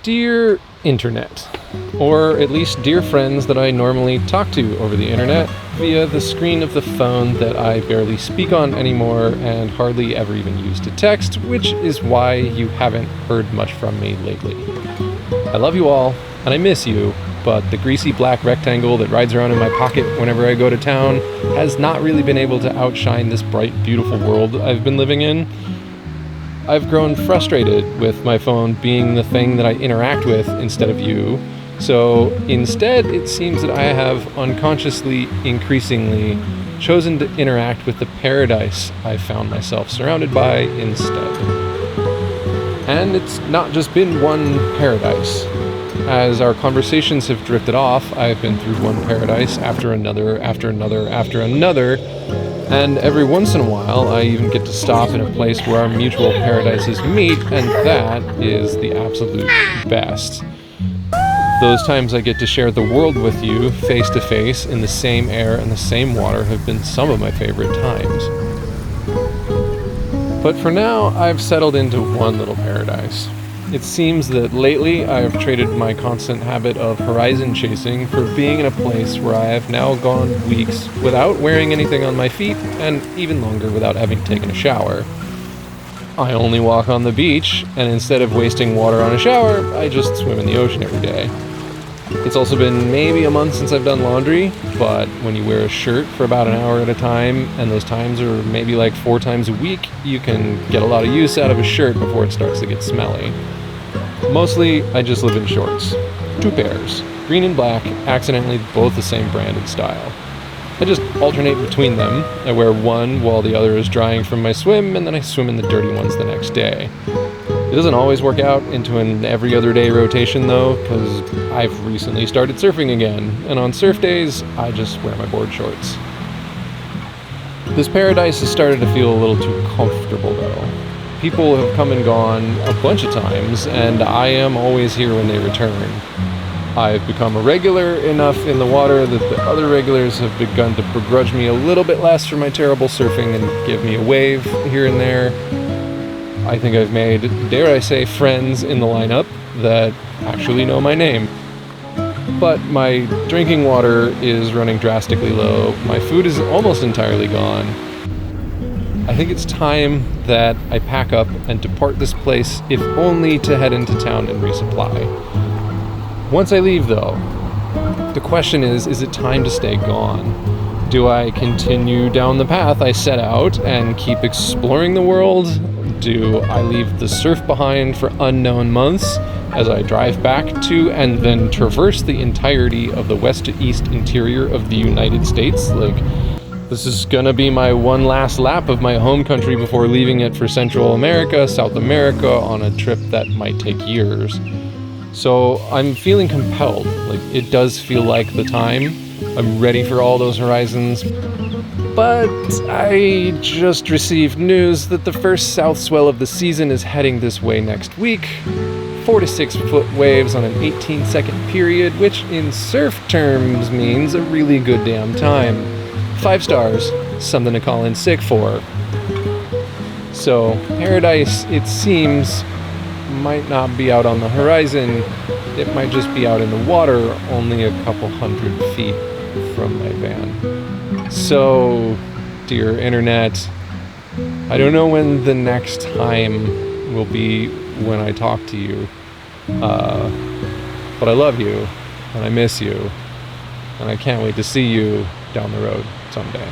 Dear Internet, or at least dear friends that I normally talk to over the internet via the screen of the phone that I barely speak on anymore and hardly ever even use to text, which is why you haven't heard much from me lately. I love you all, and I miss you, but the greasy black rectangle that rides around in my pocket whenever I go to town has not really been able to outshine this bright, beautiful world I've been living in. I've grown frustrated with my phone being the thing that I interact with instead of you. So instead, it seems that I have unconsciously, increasingly chosen to interact with the paradise I found myself surrounded by instead. And it's not just been one paradise. As our conversations have drifted off, I've been through one paradise after another, after another, after another. And every once in a while, I even get to stop in a place where our mutual paradises meet, and that is the absolute best. Those times I get to share the world with you, face to face, in the same air and the same water, have been some of my favorite times. But for now, I've settled into one little paradise. It seems that lately I have traded my constant habit of horizon chasing for being in a place where I have now gone weeks without wearing anything on my feet, and even longer without having taken a shower. I only walk on the beach, and instead of wasting water on a shower, I just swim in the ocean every day. It's also been maybe a month since I've done laundry, but when you wear a shirt for about an hour at a time, and those times are maybe like 4 times a week, you can get a lot of use out of a shirt before it starts to get smelly. Mostly, I just live in shorts. 2 pairs, green and black, accidentally both the same brand and style. I just alternate between them. I wear one while the other is drying from my swim, and then I swim in the dirty ones the next day. It doesn't always work out into an every other day rotation though, because I've recently started surfing again, and on surf days, I just wear my board shorts. This paradise has started to feel a little too comfortable though. People have come and gone a bunch of times, and I am always here when they return. I've become a regular enough in the water that the other regulars have begun to begrudge me a little bit less for my terrible surfing and give me a wave here and there. I think I've made, dare I say, friends in the lineup that actually know my name. But my drinking water is running drastically low. My food is almost entirely gone. I think it's time that I pack up and depart this place, if only to head into town and resupply. Once I leave, though, the question is it time to stay gone? Do I continue down the path I set out and keep exploring the world? Do I leave the surf behind for unknown months as I drive back to and then traverse the entirety of the west to east interior of the United States? This is gonna be my one last lap of my home country before leaving it for Central America, South America, on a trip that might take years. So I'm feeling compelled. It does feel like the time. I'm ready for all those horizons. But I just received news that the first south swell of the season is heading this way next week. 4 to 6 foot waves on an 18-second period, which in surf terms means a really good damn time. 5 stars, something to call in sick for. So, paradise, it seems, might not be out on the horizon. It might just be out in the water, only a couple hundred feet from my van. So, dear internet, I don't know when the next time will be when I talk to you. But I love you, and I miss you, and I can't wait to see you down the road someday.